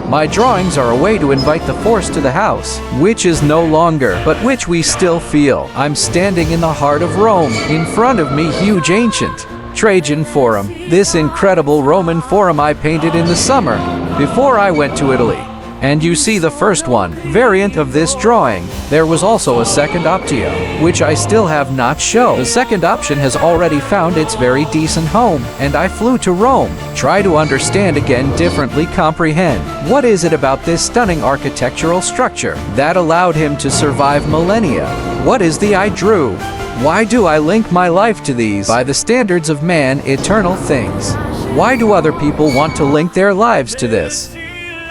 My drawings are a way to invite the force to the house, which is no longer, but which we still feel. I'm standing in the heart of Rome. In front of me, huge ancient Trajan Forum. This incredible Roman forum I painted in the summer, before I went to Italy. And you see the first one, variant of this drawing. There was also a second optio, which I still have not shown. The second option has already found its very decent home, and I flew to Rome. Try to understand again, differently comprehend. What is it about this stunning architectural structure that allowed him to survive millennia? What is the I drew? Why do I link my life to these, by the standards of man, eternal things? Why do other people want to link their lives to this?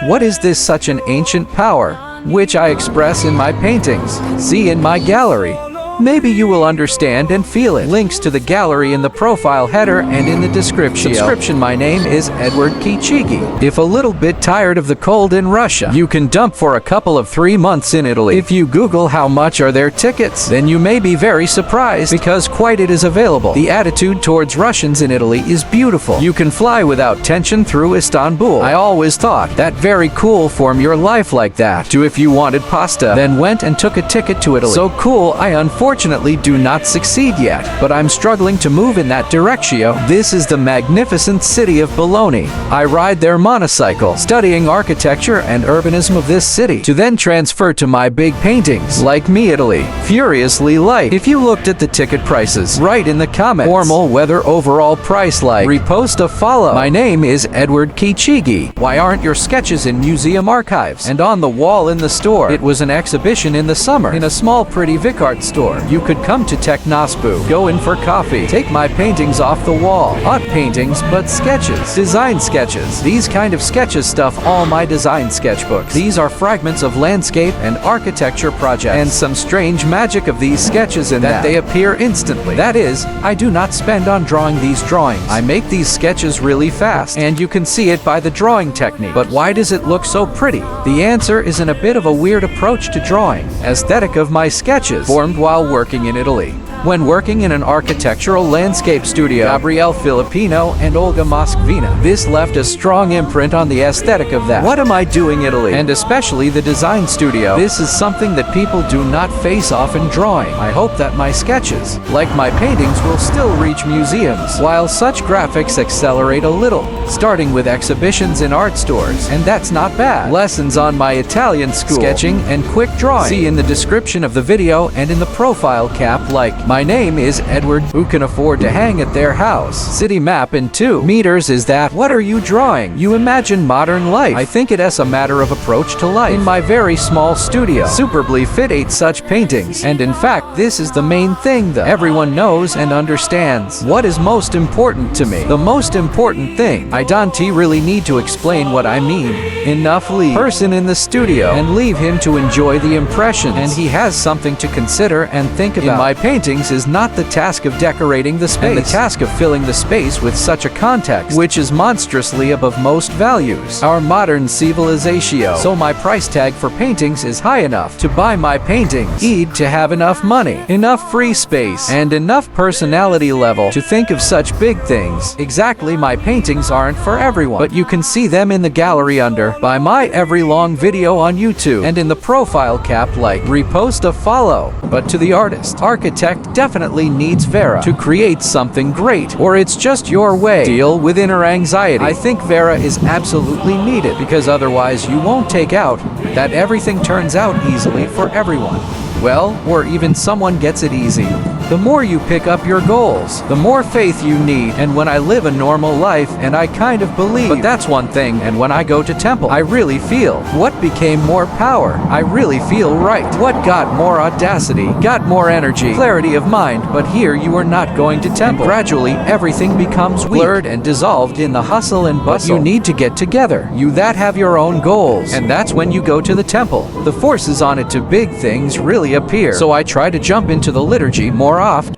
What is this such an ancient power, which I express in my paintings? See in my gallery. Maybe you will understand and feel it. Links to the gallery in the profile header and in the description. My name is Eduard Kichigin. If a little bit tired of the cold in Russia, you can dump for a couple of 3 months in Italy. If you Google how much are their tickets, then you may be very surprised, because quite it is available. The attitude towards Russians in Italy is beautiful. You can fly without tension through Istanbul. I always thought that very cool form your life like that. To if you wanted pasta, then went and took a ticket to Italy. So cool, I unfortunately do not succeed yet, but I'm struggling to move in that direction. This is the magnificent city of Bologna. I ride their motorcycle, studying architecture and urbanism of this city, to then transfer to my big paintings. Like me, Italy, furiously light. If you looked at the ticket prices, write in the comments. Formal weather overall price like. Repost a follow. My name is Eduard Kichigin. Why aren't your sketches in museum archives and on the wall in the store? It was an exhibition in the summer in a small pretty Vic Art store. You could come to Technospu, go in for coffee, take my paintings off the wall. Not paintings, but sketches. Design sketches. These kind of sketches stuff all my design sketchbooks. These are fragments of landscape and architecture projects, and some strange magic of these sketches in that they appear instantly. That is, I do not spend on drawing these drawings. I make these sketches really fast, and you can see it by the drawing technique. But why does it look so pretty? The answer is in a bit of a weird approach to drawing. Aesthetic of my sketches, formed while working in Italy. When working in an architectural landscape studio, Gabriele Filippino and Olga Moskvina. This left a strong imprint on the aesthetic of that. What am I doing Italy? And especially the design studio. This is something that people do not face off in drawing. I hope that my sketches, like my paintings, will still reach museums, while such graphics accelerate a little, starting with exhibitions in art stores. And that's not bad. Lessons on my Italian school, sketching and quick drawing. See in the description of the video and in the profile cap like. My name is Edward, who can afford to hang at their house. City map in 2 meters is that. What are you drawing? You imagine modern life. I think it is a matter of approach to life. In my very small studio, superbly fit 8 such paintings. And in fact, this is the main thing that everyone knows and understands. What is most important to me? The most important thing. I don't really need to explain what I mean. Enough leave person in the studio and leave him to enjoy the impressions. And he has something to consider and think about. In my paintings is not the task of decorating the space, and the task of filling the space with such a context, which is monstrously above most values. Our modern civilization. So my price tag for paintings is high enough to buy my paintings. Need to have enough money, enough free space, and enough personality level to think of such big things. Exactly, my paintings aren't for everyone, but you can see them in the gallery under, by my every long video on YouTube, and in the profile cap like. Repost a follow. But to the artist, architect definitely needs Vera to create something great, or it's just your way. Deal with inner anxiety. I think Vera is absolutely needed, because otherwise you won't take out that everything turns out easily for everyone. Well, or even someone gets it easy. The more you pick up your goals, the more faith you need. And when I live a normal life, and I kind of believe, but that's one thing, and when I go to temple, I really feel what became more power. I really feel right. What got more audacity, got more energy, clarity of mind. But here you are not going to temple. And gradually everything becomes weak, blurred and dissolved in the hustle and bustle. But you need to get together. You that have your own goals. And that's when you go to the temple. The forces on it to big things really appear. So I try to jump into the liturgy more often.